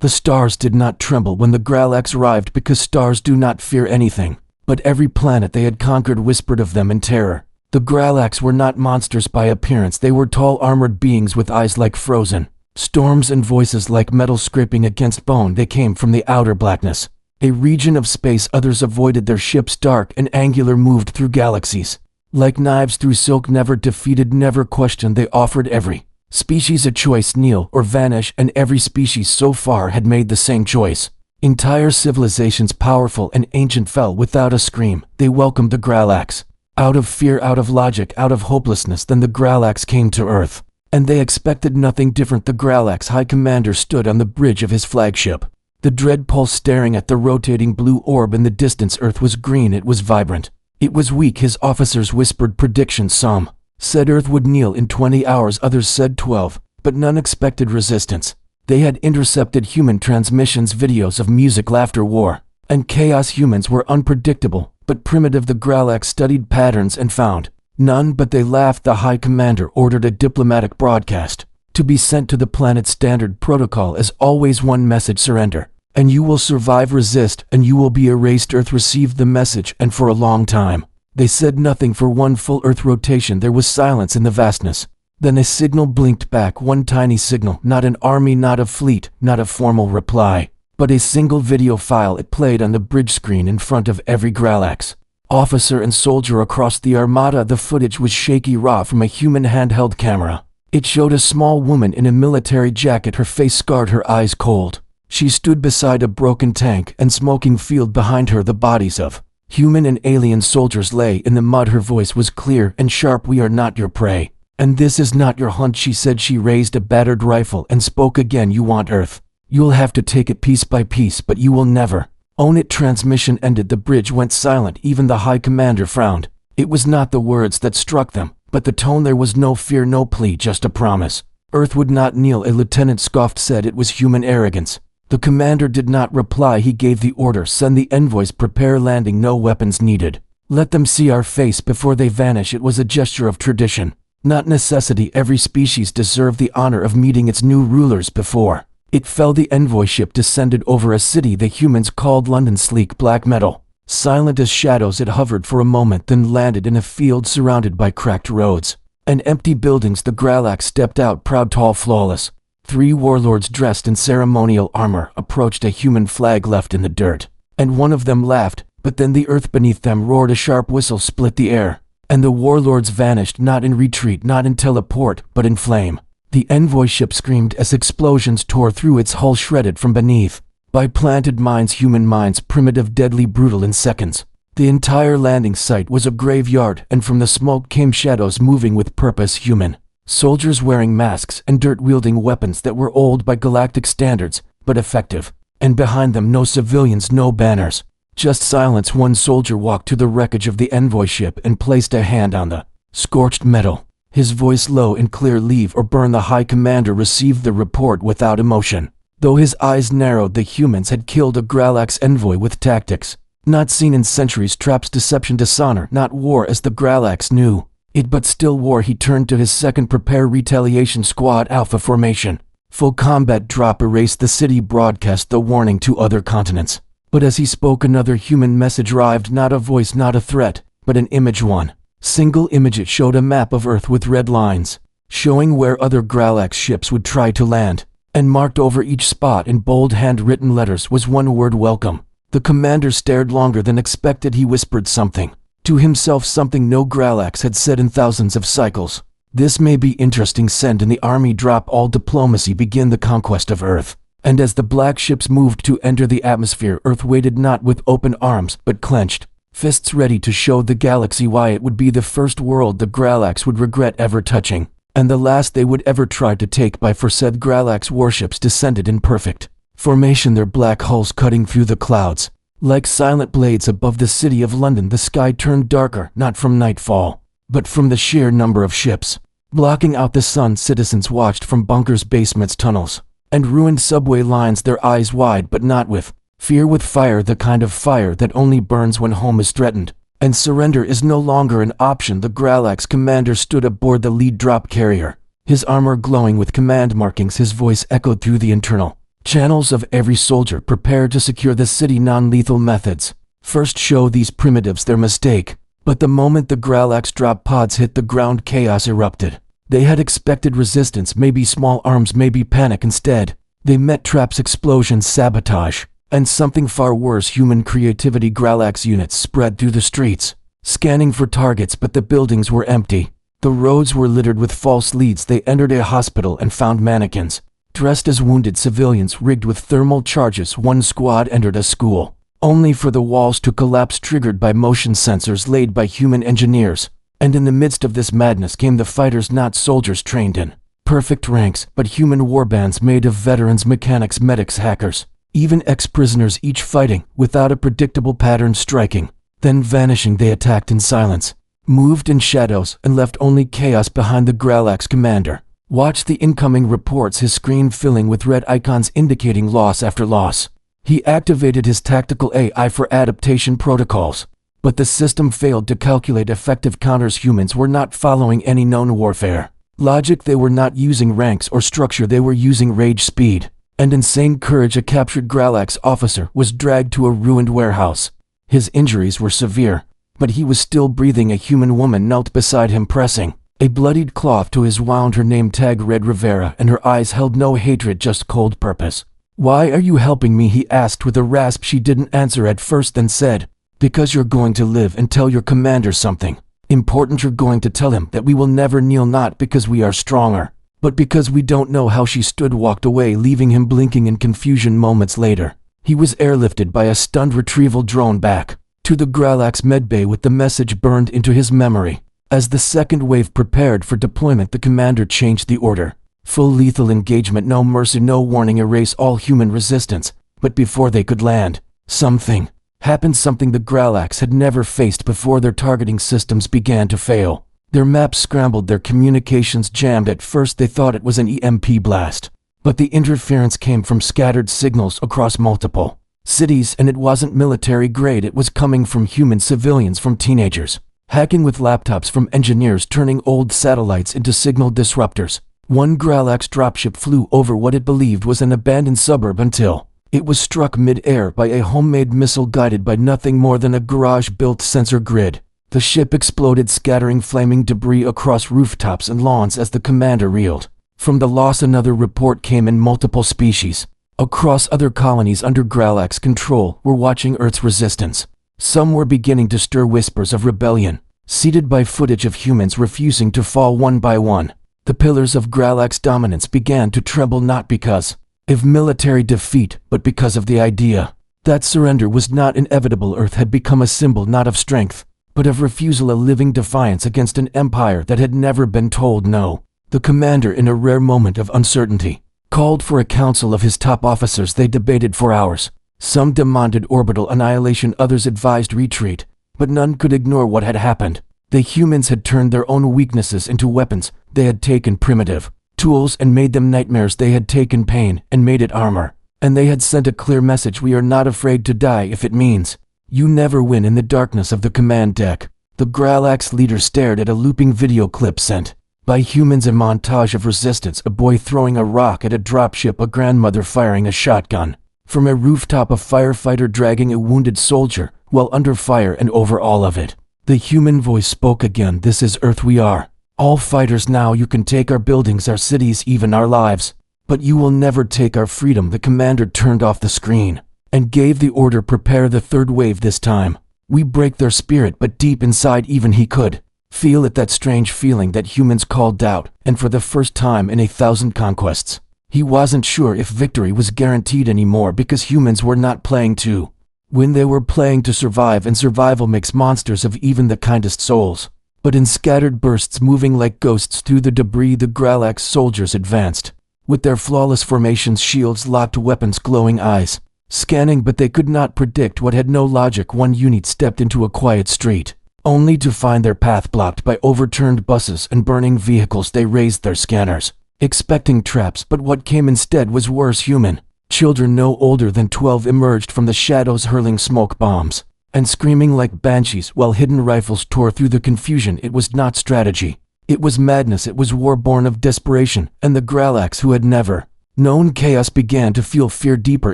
The stars did not tremble when the Gralax arrived because stars do not fear anything. But every planet they had conquered whispered of them in terror. The Gralax were not monsters by appearance, they were tall armored beings with eyes like frozen storms and voices like metal scraping against bone. They came from the outer blackness, a region of space others avoided. Their ships, dark and angular, moved through galaxies. Like knives through silk, never defeated, never questioned. They offered every species a choice: kneel or vanish, and every species so far had made the same choice. Entire civilizations, powerful and ancient, fell without a scream. They welcomed the Gralax. Out of fear, out of logic, out of hopelessness, then the Gralax came to Earth. And they expected nothing different. The Gralax High Commander stood on the bridge of his flagship, the dread pulse staring at the rotating blue orb in the distance. Earth was green, it was vibrant, it was weak. His officers whispered predictions. Some said Earth would kneel in 20 hours, others said 12, but none expected resistance. They had intercepted human transmissions, videos of music, laughter, war, and chaos. Humans were unpredictable, but primitive. The Gralax studied patterns and found none, but they laughed. The High Commander ordered a diplomatic broadcast to be sent to the planet's standard protocol as always: one message, surrender, and you will survive; resist, and you will be erased. Earth received the message, and for a long time, they said nothing. For one full Earth rotation, there was silence in the vastness. Then a signal blinked back, one tiny signal, not an army, not a fleet, not a formal reply, but a single video file. It played on the bridge screen in front of every Gralax officer and soldier across the armada. The footage was shaky, raw from a human handheld camera. It showed a small woman in a military jacket, her face scarred, her eyes cold. She stood beside a broken tank and smoking field. Behind her, the bodies of human and alien soldiers lay in the mud. Her voice was clear and sharp: "We are not your prey, and this is not your hunt," she said. She raised a battered rifle and spoke again. "You want Earth? You'll have to take it piece by piece, but you will never own it." Transmission ended. The bridge went silent. Even the High Commander frowned. It was not the words that struck them, but the tone. There was no fear, no plea, just a promise. Earth would not kneel. A lieutenant scoffed, said it was human arrogance. The commander did not reply. He gave the order: send the envoys, prepare landing, no weapons needed. Let them see our face before they vanish. It was a gesture of tradition, not necessity. Every species deserved the honor of meeting its new rulers before it fell. The envoy ship descended over a city the humans called London. Sleek black metal, silent as shadows, it hovered for a moment, then landed in a field surrounded by cracked roads and empty buildings. The Gralax stepped out, proud, tall, flawless. 3 warlords dressed in ceremonial armor approached, a human flag left in the dirt, and one of them laughed. But then the earth beneath them roared. A sharp whistle split the air, and the warlords vanished, not in retreat, not in teleport, but in flame. The envoy ship screamed as explosions tore through its hull, shredded from beneath by planted mines, human mines, primitive, deadly, brutal. In seconds, the entire landing site was a graveyard, and from the smoke came shadows moving with purpose. Human soldiers wearing masks and dirt-wielding weapons that were old by galactic standards, but effective. And behind them, no civilians, no banners, just silence. One soldier walked to the wreckage of the envoy ship and placed a hand on the scorched metal, his voice low and clear: leave or burn. The High Commander received the report without emotion, though his eyes narrowed. The humans had killed a Gralax envoy with tactics not seen in centuries: traps, deception, dishonor. Not war as the Gralax knew it, but still war. He turned to his second: prepare retaliation. Squad Alpha formation, full combat. Drop, erase the city. Broadcast the warning to other continents. But as he spoke, another human message arrived, not a voice, not a threat, but an image. One single image. It showed a map of Earth with red lines, showing where other Gralax ships would try to land, and marked over each spot in bold handwritten letters was one word: welcome. The commander stared longer than expected. He whispered something to himself, something no Gralax had said in thousands of cycles. This may be interesting. Send in the army. Drop all diplomacy. Begin the conquest of Earth. And as the black ships moved to enter the atmosphere, Earth waited, not with open arms, but clenched fists, ready to show the galaxy why it would be the first world the Gralax would regret ever touching, and the last they would ever try to take by force. Gralax warships descended in perfect formation, their black hulls cutting through the clouds like silent blades above the city of London. The sky turned darker, not from nightfall, but from the sheer number of ships blocking out the sun. Citizens watched from bunkers, basements, tunnels, and ruined subway lines, their eyes wide, but not with fear, with fire, the kind of fire that only burns when home is threatened. And surrender is no longer an option. The Gralax commander stood aboard the lead drop carrier, his armor glowing with command markings. His voice echoed through the internal Channels of every soldier prepared to secure the city. Non-lethal methods. First show these primitives their mistake. But the moment the Gralax drop pods hit the ground, chaos erupted. They had expected resistance, maybe small arms, maybe panic. Instead, they met traps, explosions, sabotage, and something far worse, human creativity. Gralax units spread through the streets, scanning for targets, but the buildings were empty. The roads were littered with false leads. They entered a hospital and found mannequins dressed as wounded civilians, rigged with thermal charges. One squad entered a school, only for the walls to collapse, triggered by motion sensors laid by human engineers. And in the midst of this madness came the fighters, not soldiers trained in perfect ranks, but human warbands made of veterans, mechanics, medics, hackers, even ex-prisoners, each fighting without a predictable pattern, striking, then vanishing. They attacked in silence, moved in shadows, and left only chaos behind. The Gralax commander watched the incoming reports, his screen filling with red icons indicating loss after loss. He activated his tactical AI for adaptation protocols, but the system failed to calculate effective counters. Humans were not following any known warfare logic. They were not using ranks or structure. They were using rage, speed, and insane courage. A captured Gralax officer was dragged to a ruined warehouse. His injuries were severe, but he was still breathing. A human woman knelt beside him, pressing a bloodied cloth to his wound. Her name tag read Rivera, and her eyes held no hatred, just cold purpose. "Why are you helping me?" he asked with a rasp. She didn't answer at first, then said, "Because you're going to live and tell your commander something important. You're going to tell him that we will never kneel, not because we are stronger, but because we don't know how." She stood, walked away, leaving him blinking in confusion. Moments later, he was airlifted by a stunned retrieval drone back to the Gralax medbay with the message burned into his memory. As the second wave prepared for deployment, the commander changed the order. Full lethal engagement, no mercy, no warning, erase all human resistance. But before they could land, something happened, something the Gralax had never faced before. Their targeting systems began to fail. Their maps scrambled, their communications jammed. At first they thought it was an EMP blast, but the interference came from scattered signals across multiple cities, and it wasn't military grade. It was coming from human civilians, from teenagers hacking with laptops, from engineers turning old satellites into signal disruptors. One Gralax dropship flew over what it believed was an abandoned suburb until it was struck mid-air by a homemade missile guided by nothing more than a garage-built sensor grid. The ship exploded, scattering flaming debris across rooftops and lawns as the commander reeled from the loss. Another report came in. Multiple species across other colonies under Gralax control were watching Earth's resistance. Some were beginning to stir, whispers of rebellion, seeded by footage of humans refusing to fall one by one. The pillars of Gralax dominance began to tremble, not because of military defeat, but because of the idea that surrender was not inevitable. Earth had become a symbol not of strength, but of refusal, a living defiance against an empire that had never been told no. The commander, in a rare moment of uncertainty, called for a council of his top officers. They debated for hours. Some demanded orbital annihilation, others advised retreat, but none could ignore what had happened. The humans had turned their own weaknesses into weapons. They had taken primitive tools and made them nightmares. They had taken pain and made it armor. And they had sent a clear message: we are not afraid to die if it means you never win. In the darkness of the command deck, the Gralax leader stared at a looping video clip sent by humans, a montage of resistance, a boy throwing a rock at a dropship, a grandmother firing a shotgun from a rooftop, a firefighter dragging a wounded soldier while under fire, and over all of it, the human voice spoke again: "This is Earth. We are all fighters now. You can take our buildings, our cities, even our lives, but you will never take our freedom." The commander turned off the screen and gave the order: "Prepare the third wave. This time, we break their spirit." But deep inside, even he could feel it, that strange feeling that humans called doubt, and for the first time in 1,000 conquests, he wasn't sure if victory was guaranteed anymore, because humans were not playing to win, they were playing to survive, and survival makes monsters of even the kindest souls. But in scattered bursts, moving like ghosts through the debris, the Gralax soldiers advanced, with their flawless formations, shields locked, weapons, glowing eyes scanning, but they could not predict what had no logic. One unit stepped into a quiet street, only to find their path blocked by overturned buses and burning vehicles. They raised their scanners, expecting traps, but what came instead was worse. Human children no older than 12 emerged from the shadows, hurling smoke bombs and screaming like banshees, while hidden rifles tore through the confusion. It was not strategy, it was madness. It was war born of desperation, and the Gralax, who had never Known chaos began to feel fear deeper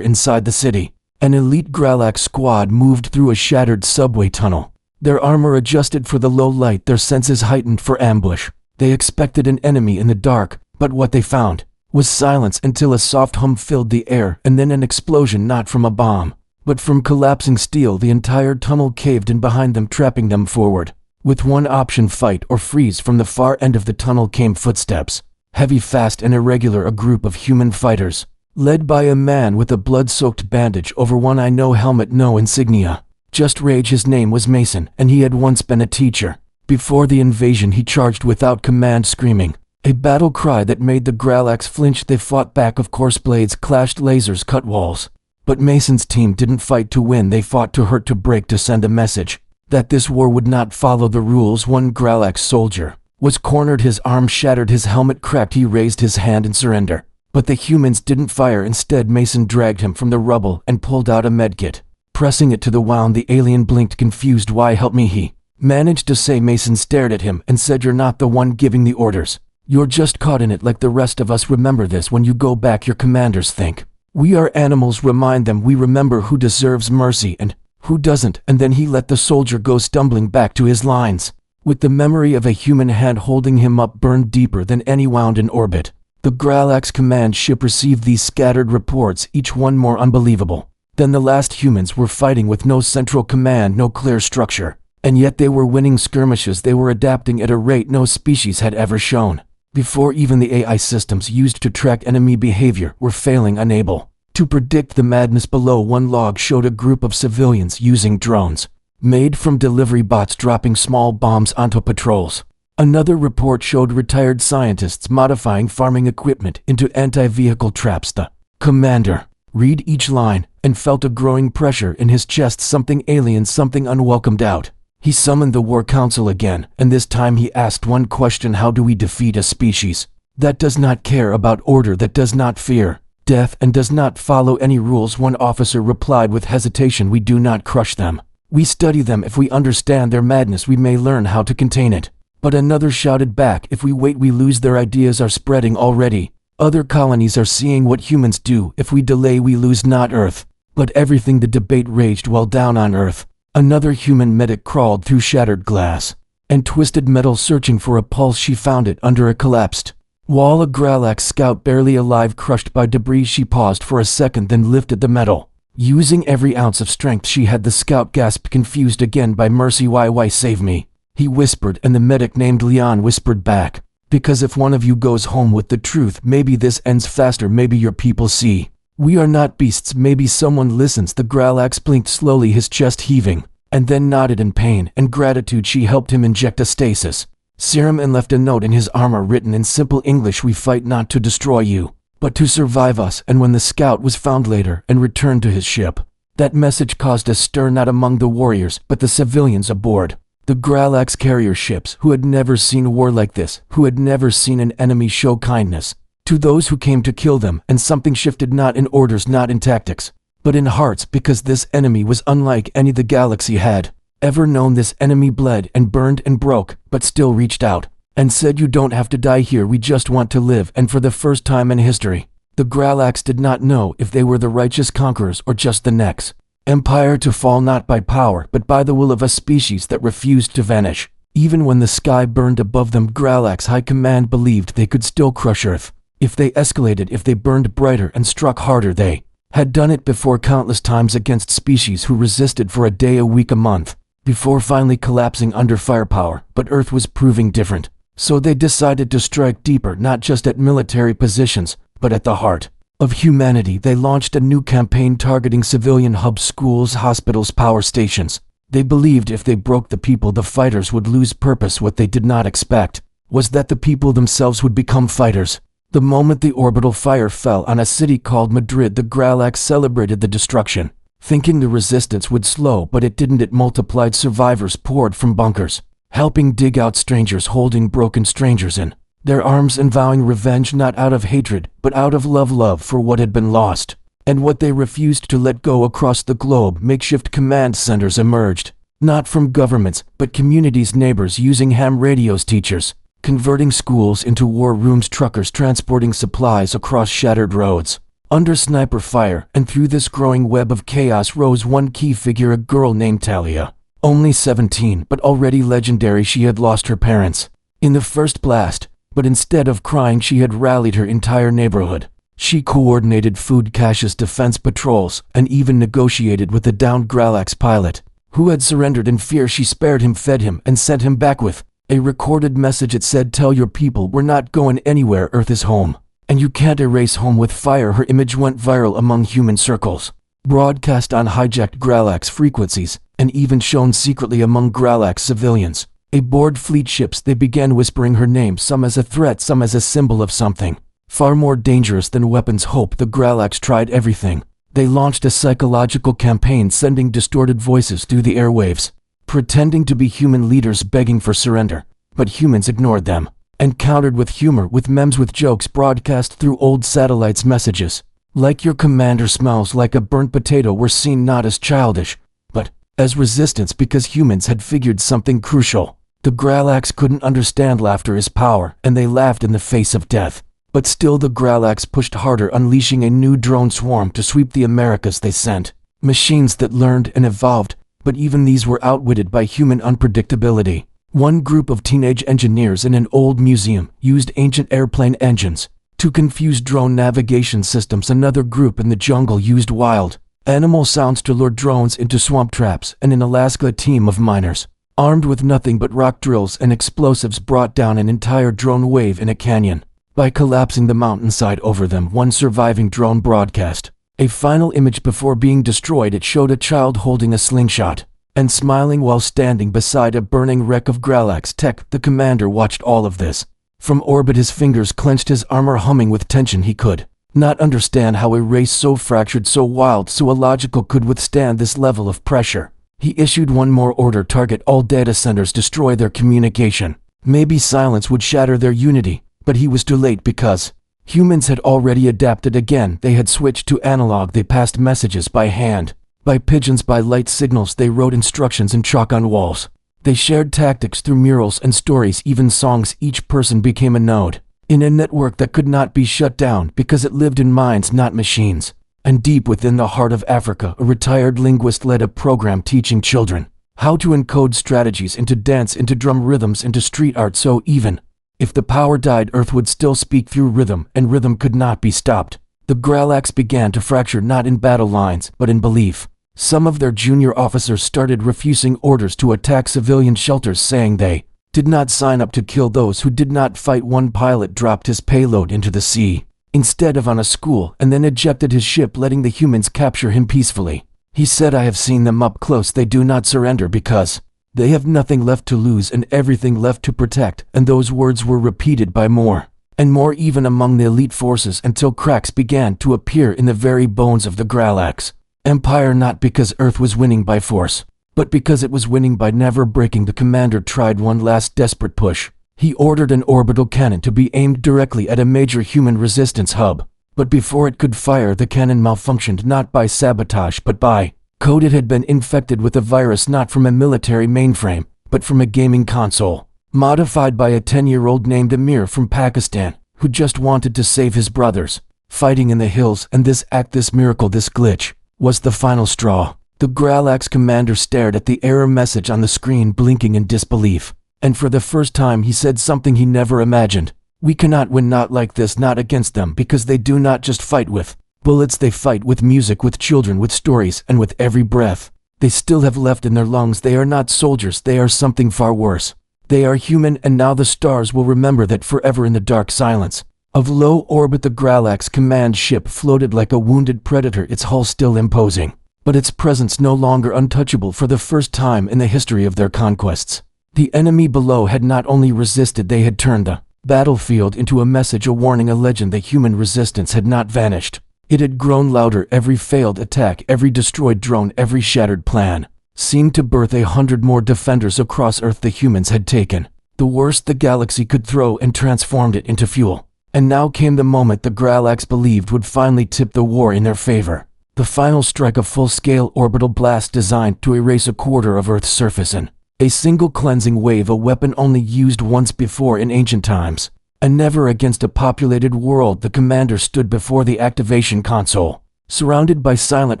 inside the city. An elite Gralax squad moved through a shattered subway tunnel. Their armor adjusted for the low light, their senses heightened for ambush. They expected an enemy in the dark, but what they found was silence until a soft hum filled the air, and then an explosion, not from a bomb, but from collapsing steel. The entire tunnel caved in behind them, trapping them forward. With one option, fight or freeze. From the far end of the tunnel came footsteps. Heavy, fast, and irregular, a group of human fighters, led by a man with a blood-soaked bandage over one eye, no helmet, no insignia. Just rage. His name was Mason, and he had once been a teacher. Before the invasion, he charged without command, screaming a battle cry that made the Gralax flinch. They fought back, of course. Blades clashed, lasers cut walls. But Mason's team didn't fight to win, they fought to hurt, to break, to send a message that this war would not follow the rules. One Gralax soldier was cornered, his arm shattered, his helmet cracked. He raised his hand in surrender, but the humans didn't fire. Instead, Mason dragged him from the rubble and pulled out a medkit. Pressing it to the wound, the alien blinked, confused. "Why, help me," he managed to say. Mason stared at him and said, "You're not the one giving the orders. You're just caught in it like the rest of us. Remember this when you go back. Your commanders think we are animals. Remind them we remember who deserves mercy and who doesn't." And then he let the soldier go, stumbling back to his lines, with the memory of a human hand holding him up burned deeper than any wound in orbit. The Gralax command ship received these scattered reports, each one more unbelievable than the last. Humans were fighting with no central command, no clear structure, and yet they were winning skirmishes. They were adapting at a rate no species had ever shown before. Even the AI systems used to track enemy behavior were failing, unable to predict the madness below. One log showed a group of civilians using drones made from delivery bots, dropping small bombs onto patrols. Another report showed retired scientists modifying farming equipment into anti-vehicle traps. The commander read each line and felt a growing pressure in his chest, something alien, something unwelcome doubt. He summoned the War Council again, and this time he asked one question: how do we defeat a species that does not care about order, that does not fear death, and does not follow any rules? One officer replied with hesitation, "We do not crush them. We study them. If we understand their madness, we may learn how to contain it." But another shouted back, "If we wait, we lose. Their ideas are spreading already. Other colonies are seeing what humans do. If we delay, we lose not Earth, but everything." The debate raged well down on Earth. Another human medic crawled through shattered glass and twisted metal, searching for a pulse. She found it under a collapsed wall. A Gralax scout, barely alive, crushed by debris. She paused for a second, then lifted the metal. Using every ounce of strength she had, the scout gasped, confused again. "By mercy, why save me?" he whispered, and the medic named Leon whispered back, "Because if one of you goes home with the truth, maybe this ends faster. Maybe your people see we are not beasts. Maybe someone listens." The Gralax blinked slowly, his chest heaving, and then nodded in pain and gratitude. She helped him inject a stasis serum and left a note in his armor written in simple English: "We fight not to destroy you, but to survive us." And when the scout was found later and returned to his ship, that message caused a stir, not among the warriors, but the civilians aboard the Gralax carrier ships, who had never seen war like this, who had never seen an enemy show kindness to those who came to kill them. And something shifted, not in orders, not in tactics, but in hearts, because this enemy was unlike any the galaxy had ever known. This enemy bled and burned and broke, but still reached out and said, "You don't have to die here, we just want to live." And for the first time in history, the Gralax did not know if they were the righteous conquerors or just the next empire to fall, not by power, but by the will of a species that refused to vanish. Even when the sky burned above them, Gralax High Command believed they could still crush Earth. If they escalated, if they burned brighter and struck harder. They had done it before, countless times, against species who resisted for a day, a week, a month, before finally collapsing under firepower. But Earth was proving different. So they decided to strike deeper, not just at military positions, but at the heart of humanity. They launched a new campaign targeting civilian hubs, schools, hospitals, power stations. They believed if they broke the people, the fighters would lose purpose. What they did not expect was that the people themselves would become fighters. The moment the orbital fire fell on a city called Madrid, the Gralax celebrated the destruction, thinking the resistance would slow, but it didn't. It multiplied. Survivors poured from bunkers, helping dig out strangers, holding broken strangers in their arms, and vowing revenge, not out of hatred, but out of love for what had been lost, and what they refused to let go. Across the globe, makeshift command centers emerged, not from governments, but communities, neighbors using ham radios, teachers converting schools into war rooms, truckers transporting supplies across shattered roads. Under sniper fire and through this growing web of chaos rose one key figure, a girl named Talia. Only 17, but already legendary. She had lost her parents in the first blast, but instead of crying she had rallied her entire neighborhood. She coordinated food caches, defense patrols, and even negotiated with the downed Gralax pilot, who had surrendered in fear. She spared him, fed him, and sent him back with a recorded message. It said, "Tell your people we're not going anywhere. Earth is home, and you can't erase home with fire." Her image went viral among human circles, broadcast on hijacked Gralax frequencies, and even shown secretly among Gralax civilians. Aboard fleet ships they began whispering her name, some as a threat, some as a symbol of something far more dangerous than weapons. Hope. The Gralax tried everything. They launched a psychological campaign, sending distorted voices through the airwaves, pretending to be human leaders begging for surrender. But humans ignored them, and countered with humor, with memes, with jokes broadcast through old satellites. Messages like "Your commander smells like a burnt potato" were seen not as childish, but as resistance, because humans had figured something crucial. The Gralax couldn't understand laughter is power, and they laughed in the face of death. But still the Gralax pushed harder, unleashing a new drone swarm to sweep the Americas. They sent machines that learned and evolved, but even these were outwitted by human unpredictability. One group of teenage engineers in an old museum used ancient airplane engines to confuse drone navigation systems. Another group in the jungle used wild animal sounds to lure drones into swamp traps, and in Alaska a team of miners, armed with nothing but rock drills and explosives, brought down an entire drone wave in a canyon by collapsing the mountainside over them. One surviving drone broadcast a final image before being destroyed. It showed a child holding a slingshot and smiling while standing beside a burning wreck of Gralax tech. The commander watched all of this from orbit, his fingers clenched, his armor humming with tension. He could not understand how a race so fractured, so wild, so illogical could withstand this level of pressure. He issued one more order: target all data centers, destroy their communication. Maybe silence would shatter their unity, but he was too late, because humans had already adapted again. They had switched to analog. They passed messages by hand, by pigeons, by light signals. They wrote instructions in chalk on walls. They shared tactics through murals and stories, even songs. Each person became a node in a network that could not be shut down, because it lived in minds, not machines. And deep within the heart of Africa, a retired linguist led a program teaching children how to encode strategies into dance, into drum rhythms, into street art. So even if the power died, Earth would still speak through rhythm, and rhythm could not be stopped. The Gralax began to fracture, not in battle lines, but in belief. Some of their junior officers started refusing orders to attack civilian shelters, saying they did not sign up to kill those who did not fight. One pilot dropped his payload into the sea instead of on a school, and then ejected his ship, letting the humans capture him peacefully. He said, "I have seen them up close. They do not surrender because they have nothing left to lose and everything left to protect." And those words were repeated by more and more, even among the elite forces, until cracks began to appear in the very bones of the Gralax Empire, not because Earth was winning by force, but because it was winning by never breaking. The commander tried one last desperate push. He ordered an orbital cannon to be aimed directly at a major human resistance hub. But before it could fire, the cannon malfunctioned, not by sabotage but by code. It had been infected with a virus, not from a military mainframe, but from a gaming console, modified by a 10-year-old named Amir from Pakistan, who just wanted to save his brothers fighting in the hills. And this act, this miracle, this glitch, was the final straw. The Gralax commander stared at the error message on the screen, blinking in disbelief. And for the first time he said something he never imagined. "We cannot win, not like this, not against them, because they do not just fight with bullets, they fight with music, with children, with stories, and with every breath they still have left in their lungs. They are not soldiers, they are something far worse. They are human, and now the stars will remember that forever." In the dark silence of low orbit, the Gralax command ship floated like a wounded predator, its hull still imposing, but its presence no longer untouchable. For the first time in the history of their conquests, the enemy below had not only resisted, they had turned the battlefield into a message, a warning, a legend. The human resistance had not vanished. It had grown louder. Every failed attack, every destroyed drone, every shattered plan seemed to birth 100 more defenders across Earth. The humans had taken the worst the galaxy could throw and transformed it into fuel. And now came the moment the Gralax believed would finally tip the war in their favor. The final strike, a full-scale orbital blast designed to erase a quarter of Earth's surface and A single cleansing wave, a weapon only used once before in ancient times. And never against a populated world. The commander stood before the activation console. Surrounded by silent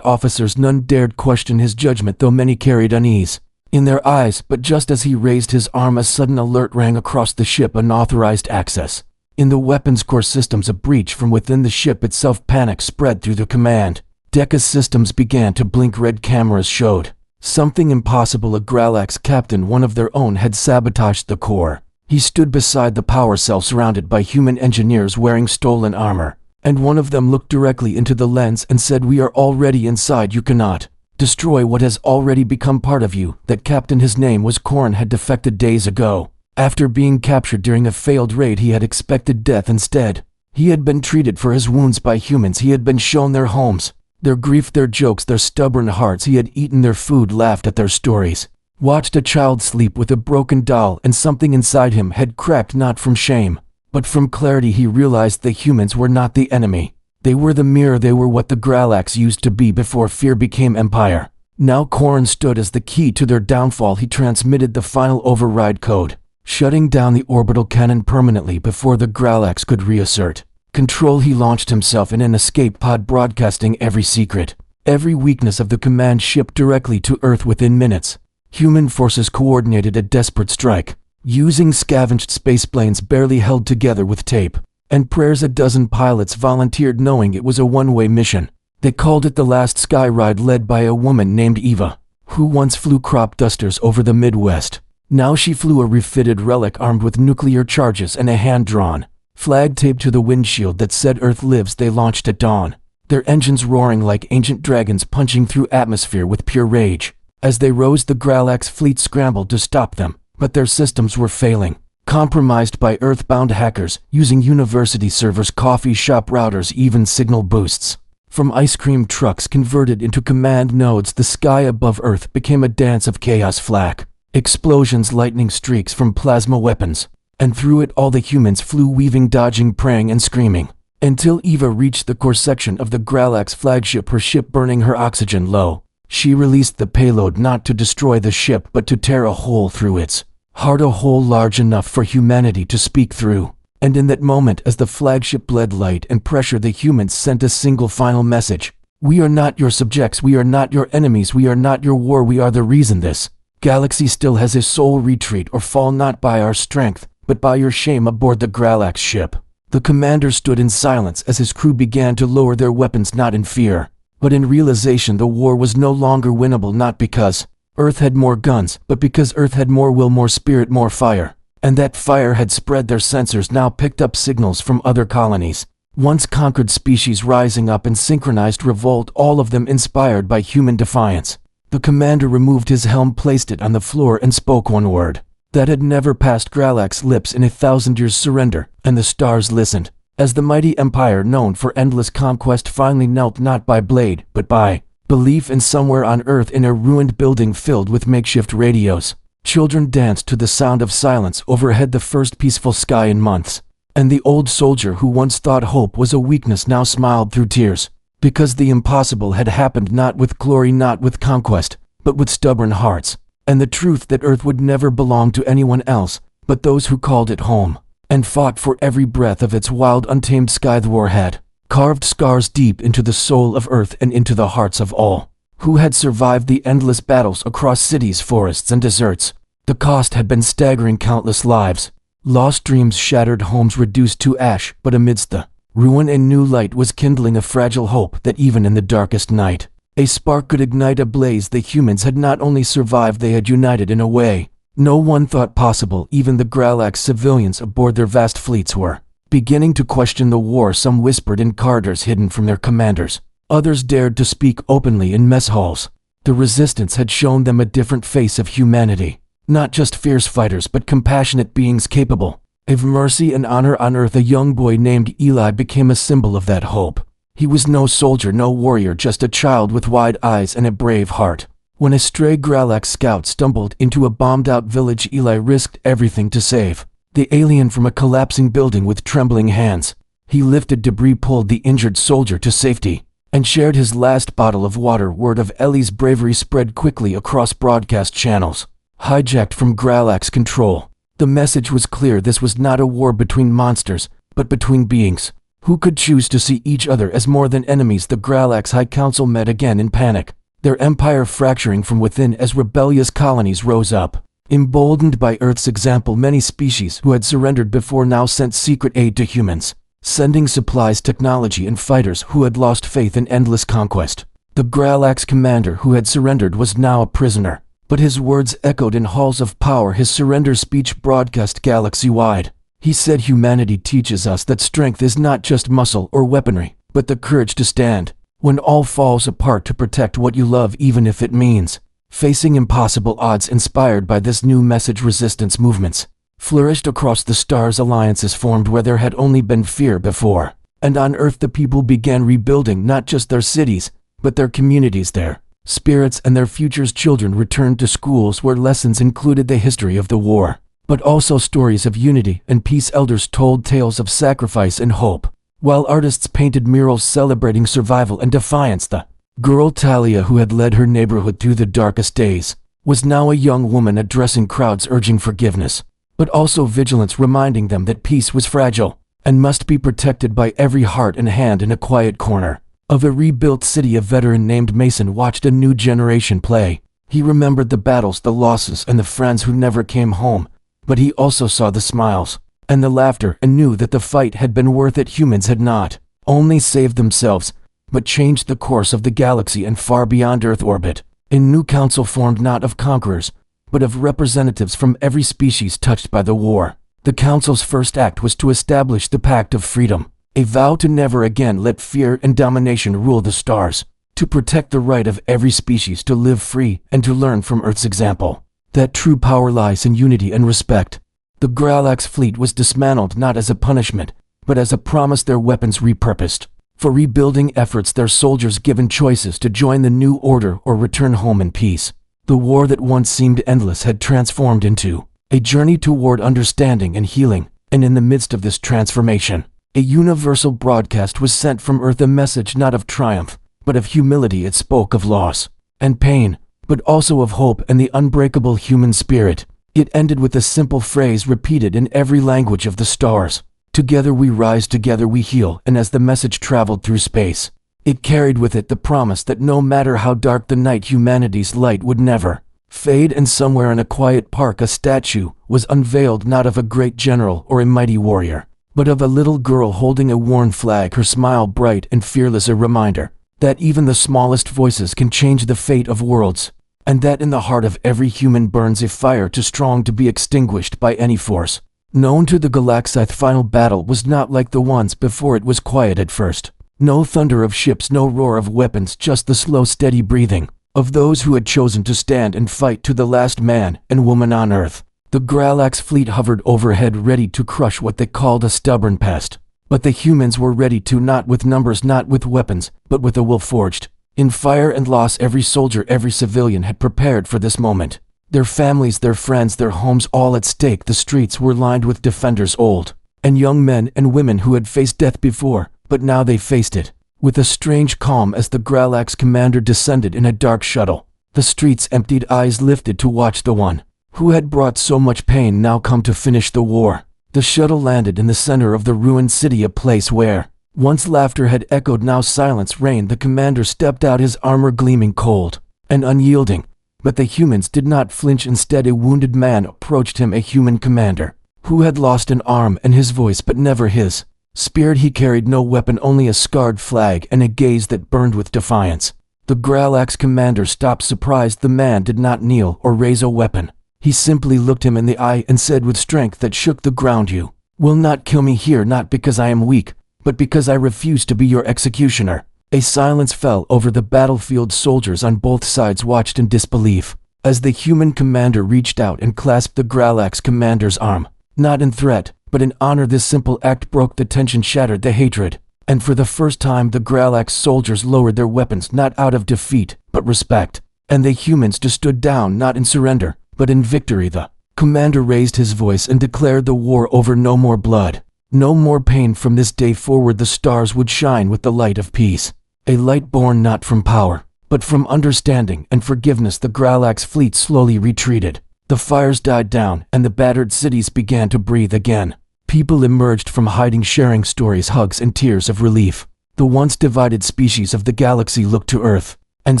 officers, none dared question his judgment, though many carried unease in their eyes. But just as he raised his arm, a sudden alert rang across the ship. Unauthorized access. In the weapons core systems, a breach from within the ship itself. Panic spread through the command deck's systems began to blink. Red cameras showed something impossible. A Gralax captain, one of their own, had sabotaged the core. He stood beside the power cell, surrounded by human engineers wearing stolen armor. And one of them looked directly into the lens and said, "We are already inside. You cannot destroy what has already become part of you." That captain, his name was Korn, had defected days ago. After being captured during a failed raid, he had expected death instead. He had been treated for his wounds by humans. He had been shown their homes, their grief, their jokes, their stubborn hearts. He had eaten their food, laughed at their stories, watched a child sleep with a broken doll, and something inside him had cracked, not from shame, but from clarity. He realized the humans were not the enemy. They were the mirror. They were what the Gralax used to be before fear became empire. Now Korn stood as the key to their downfall. He transmitted the final override code, shutting down the orbital cannon permanently before the Gralax could reassert control. He launched himself in an escape pod, broadcasting every secret, every weakness of the command ship directly to Earth within minutes. Human forces coordinated a desperate strike, using scavenged spaceplanes barely held together with tape and prayers. A dozen pilots volunteered, knowing it was a one-way mission. They called it the Last Sky Ride, led by a woman named Eva, who once flew crop dusters over the Midwest. Now she flew a refitted relic armed with nuclear charges and a hand-drawn flag taped to the windshield that said, "Earth lives." They launched at dawn, their engines roaring like ancient dragons, punching through atmosphere with pure rage. As they rose, the Gralax fleet scrambled to stop them, but their systems were failing, compromised by Earthbound hackers using university servers, coffee shop routers, even signal boosts from ice cream trucks converted into command nodes. The sky above Earth became a dance of chaos. Flak, explosions, lightning streaks from plasma weapons, and through it all the humans flew, weaving, dodging, praying, and screaming, until Eva reached the core section of the Gralax flagship, her ship burning, her oxygen low. She released the payload, not to destroy the ship, but to tear a hole through its heart, a hole large enough for humanity to speak through. And in that moment, as the flagship bled light and pressure, the humans sent a single final message: "We are not your subjects. We are not your enemies. We are not your war. We are the reason this galaxy still has a soul. Retreat or fall, not by our strength, but by your shame." Aboard the Gralax ship, the commander stood in silence as his crew began to lower their weapons, not in fear, but in realization. The war was no longer winnable, not because Earth had more guns, but because Earth had more will, more spirit, more fire. And that fire had spread. Their sensors now picked up signals from other colonies, once conquered species, rising up in synchronized revolt, all of them inspired by human defiance. The commander removed his helm, placed it on the floor, and spoke one word that had never passed Gralax's lips in 1,000 years: surrender. And the stars listened, as the mighty empire known for endless conquest finally knelt, not by blade, but by belief. And somewhere on Earth, in a ruined building filled with makeshift radios, children danced to the sound of silence overhead, the first peaceful sky in months. And the old soldier who once thought hope was a weakness now smiled through tears, because the impossible had happened, not with glory, not with conquest, but with stubborn hearts, and the truth that Earth would never belong to anyone else but those who called it home, and fought for every breath of its wild, untamed sky. The war had carved scars deep into the soul of Earth and into the hearts of all who had survived the endless battles across cities, forests, and deserts. The cost had been staggering: countless lives, lost dreams, shattered homes reduced to ash. But amidst the ruin, a new light was kindling, a fragile hope that even in the darkest night, a spark could ignite a blaze. The humans had not only survived, they had united in a way no one thought possible. Even the Gralax civilians aboard their vast fleets were beginning to question the war. Some whispered in corridors hidden from their commanders. Others dared to speak openly in mess halls. The resistance had shown them a different face of humanity. Not just fierce fighters, but compassionate beings capable of mercy and honor. On Earth, a young boy named Eli became a symbol of that hope. He was no soldier, no warrior, just a child with wide eyes and a brave heart. When a stray Gralax scout stumbled into a bombed-out village, Eli risked everything to save the alien from a collapsing building. With trembling hands, he lifted debris, pulled the injured soldier to safety, and shared his last bottle of water. Word of Ellie's bravery spread quickly across broadcast channels. hijacked from Gralax control. The message was clear: this was not a war between monsters, but between beings who could choose to see each other as more than enemies. The Gralax High Council met again in panic, their empire fracturing from within as rebellious colonies rose up. Emboldened by Earth's example, many species who had surrendered before now sent secret aid to humans, sending supplies, technology, and fighters who had lost faith in endless conquest. The Gralax commander who had surrendered was now a prisoner, but his words echoed in halls of power. His surrender speech broadcast galaxy-wide. He said, "Humanity teaches us that strength is not just muscle or weaponry, but the courage to stand when all falls apart, to protect what you love, even if it means facing impossible odds." Inspired by this new message, resistance movements flourished across the stars. Alliances formed where there had only been fear before, and on Earth the people began rebuilding not just their cities, but their communities, their spirits, and their futures. Children returned to schools where lessons included the history of the war, but also stories of unity and peace. Elders told tales of sacrifice and hope, while artists painted murals celebrating survival and defiance. The girl Talia, who had led her neighborhood through the darkest days, was now a young woman addressing crowds, urging forgiveness, but also vigilance, reminding them that peace was fragile and must be protected by every heart and hand. In a quiet corner of a rebuilt city, a veteran named Mason watched a new generation play. He remembered the battles, the losses, and the friends who never came home, but he also saw the smiles and the laughter and knew that the fight had been worth it. Humans had not only saved themselves, but changed the course of the galaxy and far beyond Earth orbit. A new council formed, not of conquerors, but of representatives from every species touched by the war. The council's first act was to establish the Pact of Freedom, a vow to never again let fear and domination rule the stars, to protect the right of every species to live free and to learn from Earth's example that true power lies in unity and respect. The Gralax fleet was dismantled not as a punishment, but as a promise, their weapons repurposed for rebuilding efforts, their soldiers given choices to join the new order or return home in peace. The war that once seemed endless had transformed into a journey toward understanding and healing, and in the midst of this transformation, a universal broadcast was sent from Earth, a message not of triumph, but of humility. It spoke of loss and pain, but also of hope and the unbreakable human spirit. It ended with a simple phrase repeated in every language of the stars: "Together we rise, together we heal." And as the message traveled through space, it carried with it the promise that no matter how dark the night, humanity's light would never fade. And somewhere in a quiet park, a statue was unveiled, not of a great general or a mighty warrior, but of a little girl holding a worn flag, her smile bright and fearless, a reminder that even the smallest voices can change the fate of worlds, and that in the heart of every human burns a fire too strong to be extinguished by any force known to the galaxy. Final battle was not like the ones before. It was quiet at first. No thunder of ships, no roar of weapons, just the slow, steady breathing of those who had chosen to stand and fight to the last man and woman on Earth. The Gralax fleet hovered overhead, ready to crush what they called a stubborn pest. But the humans were ready to, not with numbers, not with weapons, but with a will forged in fire and loss. Every soldier, every civilian had prepared for this moment. Their families, their friends, their homes, all at stake. The streets were lined with defenders, old and young, men and women who had faced death before, but now they faced it with a strange calm. As the Gralax commander descended in a dark shuttle, the streets emptied, eyes lifted to watch the one who had brought so much pain now come to finish the war. The shuttle landed in the center of the ruined city, a place where once laughter had echoed, now silence reigned. The commander stepped out, his armor gleaming cold and unyielding. But the humans did not flinch. Instead, a wounded man approached him, a human commander who had lost an arm and his voice, but never his spirit. He carried no weapon, only a scarred flag and a gaze that burned with defiance. The Gralax commander stopped, surprised. The man did not kneel or raise a weapon. He simply looked him in the eye and said with strength that shook the ground, "You will not kill me here, not because I am weak, but because I refuse to be your executioner." A silence fell over the battlefield. Soldiers on both sides watched in disbelief as the human commander reached out and clasped the Gralax commander's arm, not in threat, but in honor. This simple act broke the tension, shattered the hatred, and for the first time the Gralax soldiers lowered their weapons, not out of defeat, but respect. And the humans stood down, not in surrender, but in victory. The commander raised his voice and declared the war over. No more blood, no more pain. From this day forward the stars would shine with the light of peace. A light born not from power, but from understanding and forgiveness. The Gralax fleet slowly retreated, The fires died down, and the battered cities began to breathe again. People emerged from hiding, sharing stories, hugs, and tears of relief. The once divided species of the galaxy looked to Earth and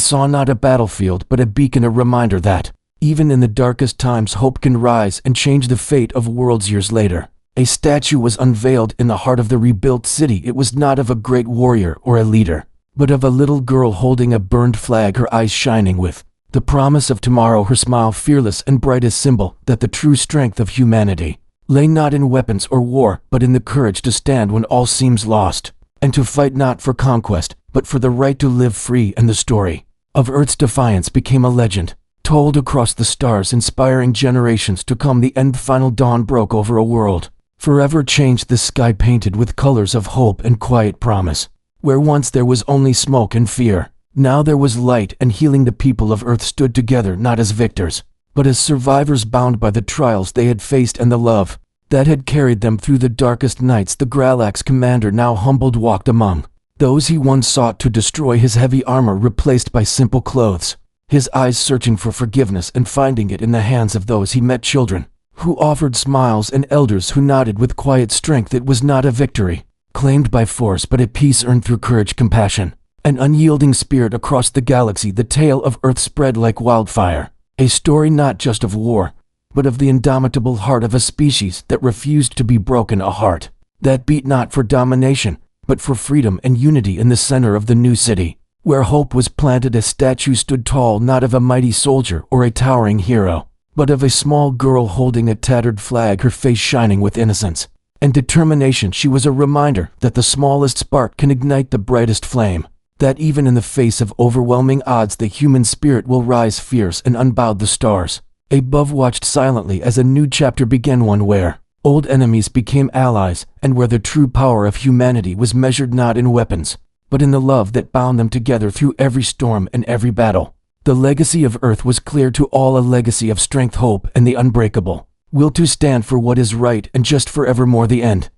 saw not a battlefield but a beacon, a reminder that, even in the darkest times, hope can rise and change the fate of worlds. Years later, a statue was unveiled in the heart of the rebuilt city. It was not of a great warrior or a leader, but of a little girl holding a burned flag, her eyes shining with the promise of tomorrow, her smile fearless and bright, as symbol that the true strength of humanity lay not in weapons or war, but in the courage to stand when all seems lost, and to fight not for conquest, but for the right to live free. And the story of Earth's defiance became a legend, told across the stars, inspiring generations to come. The end, final dawn broke over a world forever changed, the sky painted with colors of hope and quiet promise. Where once there was only smoke and fear, now there was light and healing. The people of Earth stood together not as victors, but as survivors, bound by the trials they had faced and the love that had carried them through the darkest nights. The Gralax commander, now humbled, walked among those he once sought to destroy, his heavy armor replaced by simple clothes, his eyes searching for forgiveness and finding it in the hands of those he met, children who offered smiles and elders who nodded with quiet strength. It was not a victory claimed by force, but a peace earned through courage, compassion, and unyielding spirit. Across the galaxy, the tale of Earth spread like wildfire, a story not just of war, but of the indomitable heart of a species that refused to be broken, a heart that beat not for domination, but for freedom and unity. In the center of the new city, where hope was planted, a statue stood tall, not of a mighty soldier or a towering hero, but of a small girl holding a tattered flag, her face shining with innocence and determination. She was a reminder that the smallest spark can ignite the brightest flame, that even in the face of overwhelming odds, the human spirit will rise fierce and unbowed. The stars above watched silently as a new chapter began, one where old enemies became allies, and where the true power of humanity was measured not in weapons, but in the love that bound them together through every storm and every battle. The legacy of Earth was clear to all, a legacy of strength, hope, and the unbreakable will to stand for what is right and just forevermore. The end.